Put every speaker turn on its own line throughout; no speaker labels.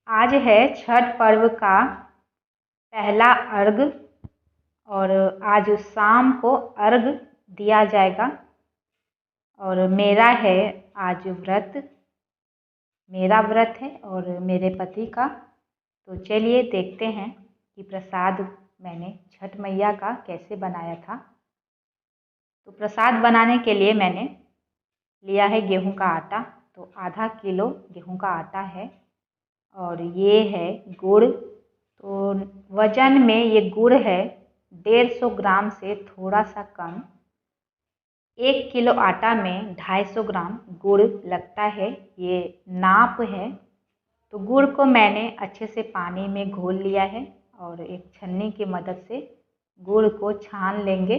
आज है छठ पर्व का पहला अर्घ और आज शाम को अर्घ दिया जाएगा। और मेरा है आज व्रत, मेरा व्रत है और मेरे पति का। तो चलिए देखते हैं कि प्रसाद मैंने छठ मैया का कैसे बनाया था। तो प्रसाद बनाने के लिए मैंने लिया है गेहूं का आटा। तो आधा किलो गेहूं का आटा है और ये है गुड़। तो वज़न में ये गुड़ है 150 ग्राम से थोड़ा सा कम। 1 किलो आटा में 250 ग्राम गुड़ लगता है, ये नाप है। तो गुड़ को मैंने अच्छे से पानी में घोल लिया है और एक छन्नी की मदद से गुड़ को छान लेंगे,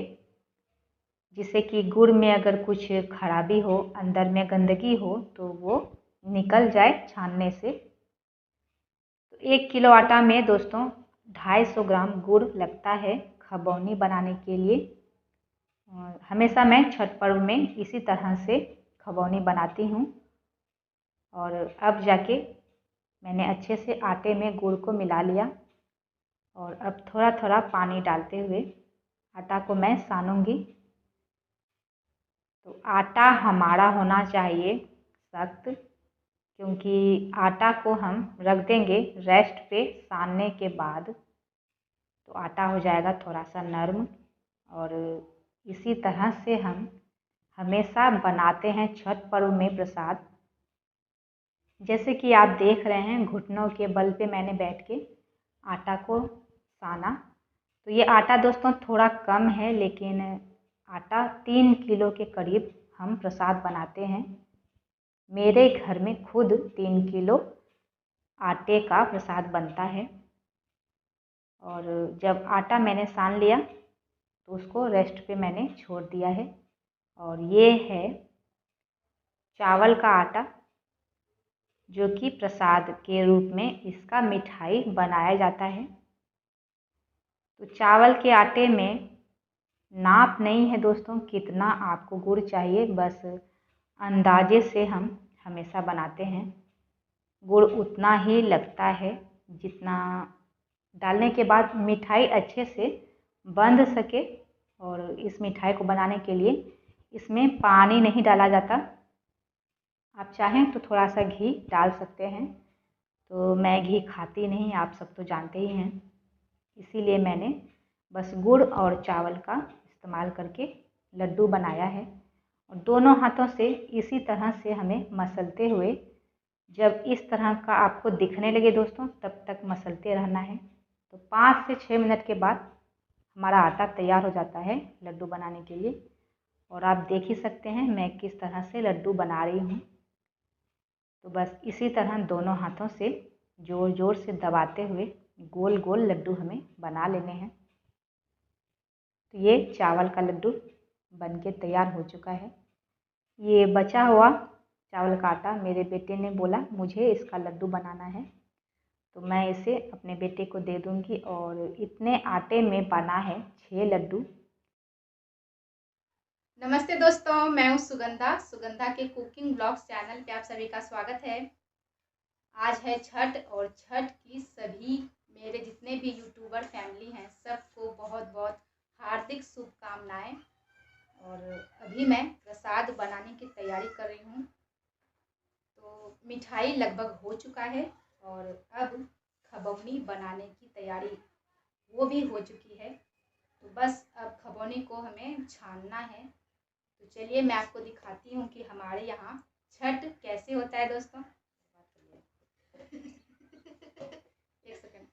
जिससे कि गुड़ में अगर कुछ खराबी हो, अंदर में गंदगी हो तो वो निकल जाए छानने से। तो 1 किलो आटा में दोस्तों 250 ग्राम गुड़ लगता है खबौनी बनाने के लिए। हमेशा मैं छठ पर्व में इसी तरह से खबौनी बनाती हूँ। और अब जाके मैंने अच्छे से आटे में गुड़ को मिला लिया और अब थोड़ा थोड़ा पानी डालते हुए आटा को मैं सानूंगी। तो आटा हमारा होना चाहिए सख्त, क्योंकि आटा को हम रख देंगे रेस्ट पे सानने के बाद तो आटा हो जाएगा थोड़ा सा नरम। और इसी तरह से हम हमेशा बनाते हैं छठ पर्व में प्रसाद। जैसे कि आप देख रहे हैं घुटनों के बल पे मैंने बैठ के आटा को साना। तो ये आटा दोस्तों थोड़ा कम है, लेकिन आटा 3 किलो के करीब हम प्रसाद बनाते हैं। मेरे घर में खुद 3 किलो आटे का प्रसाद बनता है। और जब आटा मैंने सान लिया तो उसको रेस्ट पे मैंने छोड़ दिया है। और ये है चावल का आटा, जो कि प्रसाद के रूप में इसका मिठाई बनाया जाता है। तो चावल के आटे में नाप नहीं है दोस्तों कितना आपको गुड़ चाहिए, बस अंदाजे से हम हमेशा बनाते हैं। गुड़ उतना ही लगता है जितना डालने के बाद मिठाई अच्छे से बंध सके। और इस मिठाई को बनाने के लिए इसमें पानी नहीं डाला जाता। आप चाहें तो थोड़ा सा घी डाल सकते हैं। तो मैं घी खाती नहीं, आप सब तो जानते ही हैं, इसीलिए मैंने बस गुड़ और चावल का इस्तेमाल करके लड्डू बनाया है। और दोनों हाथों से इसी तरह से हमें मसलते हुए, जब इस तरह का आपको दिखने लगे दोस्तों तब तक मसलते रहना है। तो 5 से 6 मिनट के बाद हमारा आटा तैयार हो जाता है लड्डू बनाने के लिए। और आप देख ही सकते हैं मैं किस तरह से लड्डू बना रही हूँ। तो बस इसी तरह दोनों हाथों से ज़ोर ज़ोर से दबाते हुए गोल गोल लड्डू हमें बना लेने हैं। तो ये चावल का लड्डू बनके तैयार हो चुका है। ये बचा हुआ चावल का आटा मेरे बेटे ने बोला मुझे इसका लड्डू बनाना है, तो मैं इसे अपने बेटे को दे दूंगी। और इतने आटे में बना है 6 लड्डू।
नमस्ते दोस्तों, मैं हूँ सुगंधा। सुगंधा के कुकिंग ब्लॉग्स चैनल पे आप सभी का स्वागत है। आज है छठ और छठ की सभी मेरे जितने भी यूट्यूबर फैमिली हैं सबको बहुत बहुत हार्दिक शुभकामनाएं। और अभी मैं प्रसाद बनाने की तैयारी कर रही हूँ। तो मिठाई लगभग हो चुका है और अब खबौनी बनाने की तैयारी वो भी हो चुकी है। तो बस अब खबौनी को हमें छानना है। तो चलिए मैं आपको दिखाती हूँ कि हमारे यहाँ छठ कैसे होता है दोस्तों। एक सेकंड।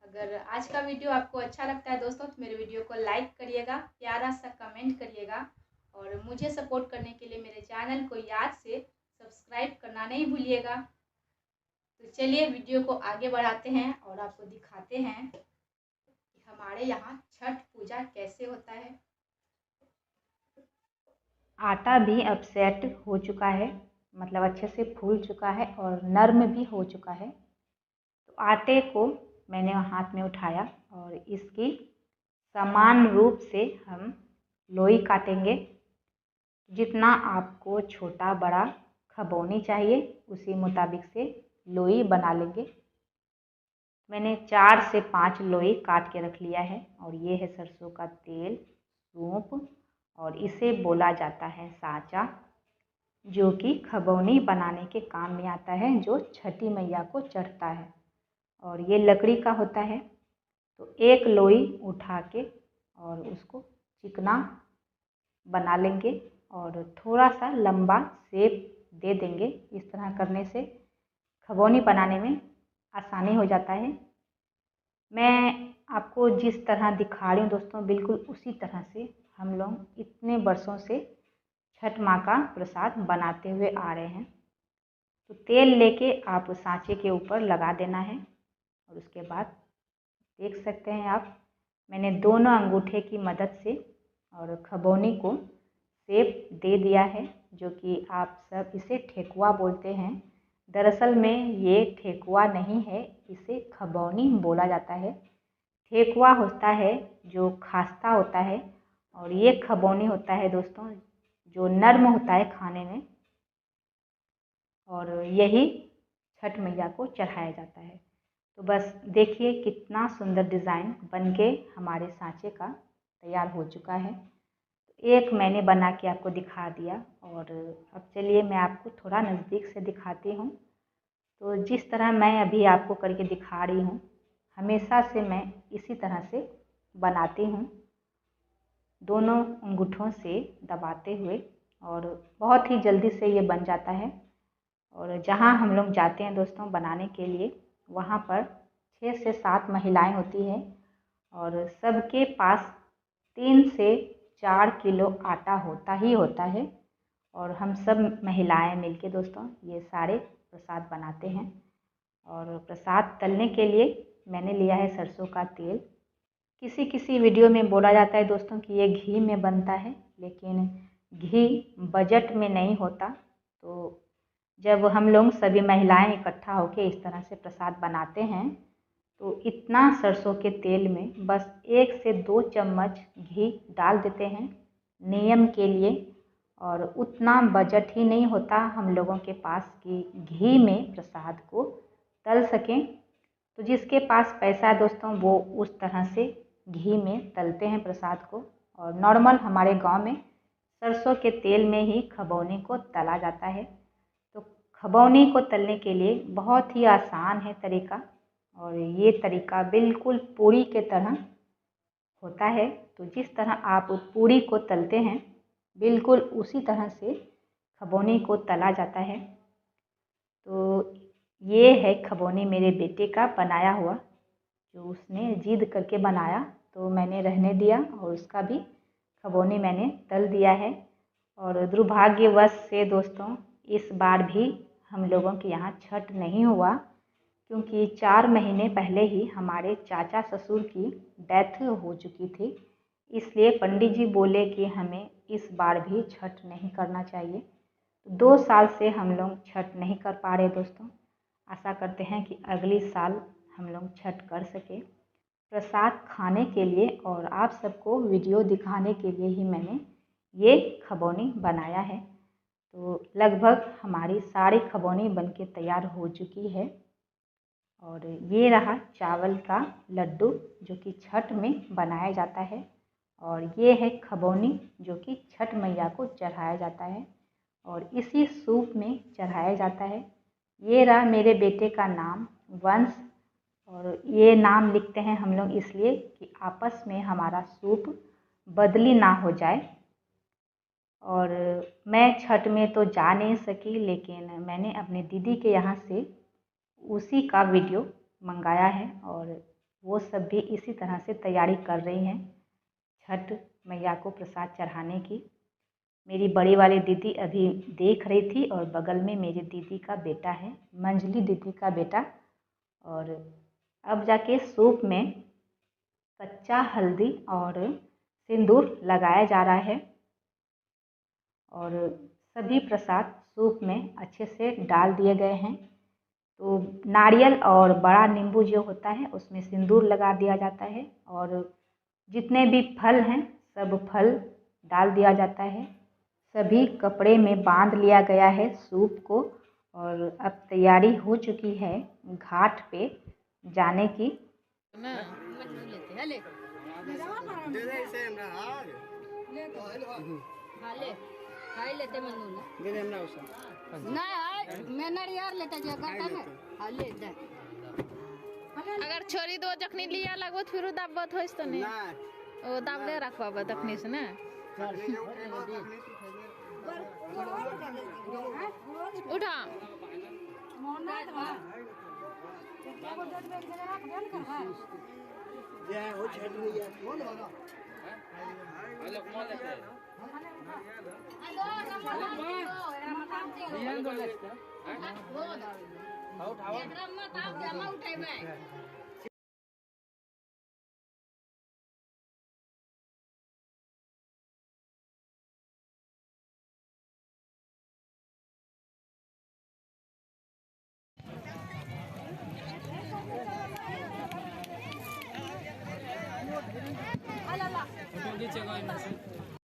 अगर आज का वीडियो आपको अच्छा लगता है दोस्तों तो मेरे वीडियो को लाइक करिएगा, प्यारा सा कमेंट करिएगा और मुझे सपोर्ट करने के लिए मेरे चैनल को याद से सब्सक्राइब करना नहीं भूलिएगा। तो चलिए वीडियो को आगे बढ़ाते हैं और आपको दिखाते हैं कि हमारे यहाँ छठ पूजा कैसे होता है।
आटा भी अब सेट हो चुका है, मतलब अच्छे से फूल चुका है और नर्म भी हो चुका है। तो आटे को मैंने हाथ में उठाया और इसकी समान रूप से हम लोई काटेंगे। जितना आपको छोटा बड़ा खबौनी चाहिए, उसी मुताबिक से लोई बना लेंगे। मैंने 4 से 5 लोई काट के रख लिया है। और ये है सरसों का तेल, सूप, और इसे बोला जाता है साँचा, जो कि खबौनी बनाने के काम में आता है, जो छठी मैया को चढ़ता है। और ये लकड़ी का होता है। तो एक लोई उठा के और उसको चिकना बना लेंगे और थोड़ा सा लंबा शेप दे देंगे। इस तरह करने से खबौनी बनाने में आसानी हो जाता है। मैं आपको जिस तरह दिखा रही हूँ दोस्तों, बिल्कुल उसी तरह से हम लोग इतने वर्षों से छठ माँ का प्रसाद बनाते हुए आ रहे हैं। तो तेल लेके आप सांचे के ऊपर लगा देना है। और उसके बाद देख सकते हैं आप, मैंने दोनों अंगूठे की मदद से और खबौनी को शेप दे दिया है, जो कि आप सब इसे ठेकुआ बोलते हैं। दरअसल में ये ठेकुआ नहीं है, इसे खबौनी बोला जाता है। ठेकुआ होता है जो खास्ता होता है, और ये खबौनी होता है दोस्तों जो नर्म होता है खाने में। और यही छठ मैया को चढ़ाया जाता है। तो बस देखिए कितना सुंदर डिज़ाइन बनके हमारे सांचे का तैयार हो चुका है। एक मैंने बना के आपको दिखा दिया, और अब चलिए मैं आपको थोड़ा नज़दीक से दिखाती हूँ। तो जिस तरह मैं अभी आपको करके दिखा रही हूँ, हमेशा से मैं इसी तरह से बनाती हूँ, दोनों अंगूठों से दबाते हुए, और बहुत ही जल्दी से ये बन जाता है। और जहाँ हम लोग जाते हैं दोस्तों बनाने के लिए, वहाँ पर 6 से 7 महिलाएं होती हैं, और सबके पास 3 से 4 किलो आटा होता ही होता है। और हम सब महिलाएं मिलके दोस्तों ये सारे प्रसाद बनाते हैं। और प्रसाद तलने के लिए मैंने लिया है सरसों का तेल। किसी किसी वीडियो में बोला जाता है दोस्तों कि ये घी में बनता है, लेकिन घी बजट में नहीं होता। तो जब हम लोग सभी महिलाएं इकट्ठा होकर इस तरह से प्रसाद बनाते हैं, तो इतना सरसों के तेल में बस 1 से 2 चम्मच घी डाल देते हैं नियम के लिए। और उतना बजट ही नहीं होता हम लोगों के पास कि घी में प्रसाद को तल सकें। तो जिसके पास पैसा है दोस्तों, वो उस तरह से घी में तलते हैं प्रसाद को। और नॉर्मल हमारे गांव में सरसों के तेल में ही खबौनी को तला जाता है। तो खबौनी को तलने के लिए बहुत ही आसान है तरीका, और ये तरीका बिल्कुल पूरी के तरह होता है। तो जिस तरह आप पूरी को तलते हैं, बिल्कुल उसी तरह से खबौनी को तला जाता है। तो ये है खबौनी मेरे बेटे का बनाया हुआ, जो उसने जिद करके बनाया, तो मैंने रहने दिया, और उसका भी खबौनी मैंने तल दिया है। और दुर्भाग्यवश से दोस्तों इस बार भी हम लोगों के यहाँ छठ नहीं हुआ, क्योंकि 4 महीने पहले ही हमारे चाचा ससुर की डेथ हो चुकी थी। इसलिए पंडित जी बोले कि हमें इस बार भी छठ नहीं करना चाहिए। तो 2 साल से हम लोग छठ नहीं कर पा रहे दोस्तों। आशा करते हैं कि अगली साल हम लोग छठ कर सके। प्रसाद खाने के लिए और आप सबको वीडियो दिखाने के लिए ही मैंने ये खबौनी बनाया है। तो लगभग हमारी सारी खबौनी बनके तैयार हो चुकी है। और ये रहा चावल का लड्डू, जो कि छठ में बनाया जाता है। और ये है खबौनी, जो कि छठ मैया को चढ़ाया जाता है और इसी सूप में चढ़ाया जाता है। ये रहा मेरे बेटे का नाम, वंश। और ये नाम लिखते हैं हम लोग इसलिए कि आपस में हमारा सूप बदली ना हो जाए। और मैं छठ में तो जा नहीं सकी, लेकिन मैंने अपनी दीदी के यहाँ से उसी का वीडियो मंगाया है, और वो सब भी इसी तरह से तैयारी कर रही हैं छठ मैया को प्रसाद चढ़ाने की। मेरी बड़ी वाली दीदी अभी देख रही थी, और बगल में मेरी दीदी का बेटा है, मंजली दीदी का बेटा। और अब जाके सूप में कच्चा हल्दी और सिंदूर लगाया जा रहा है, और सभी प्रसाद सूप में अच्छे से डाल दिए गए हैं। तो नारियल और बड़ा नींबू जो होता है उसमें सिंदूर लगा दिया जाता है, और जितने भी फल हैं सब फल डाल दिया जाता है। सभी कपड़े में बांध लिया गया है सूप को और अब तैयारी हो चुकी है घाट पे जाने की।
अगर छोरी दो जखनी लिया लगो फिर दाबत होइस तो नहीं ओ दाबले रखवा तखनी से ना उठा
नीचे गए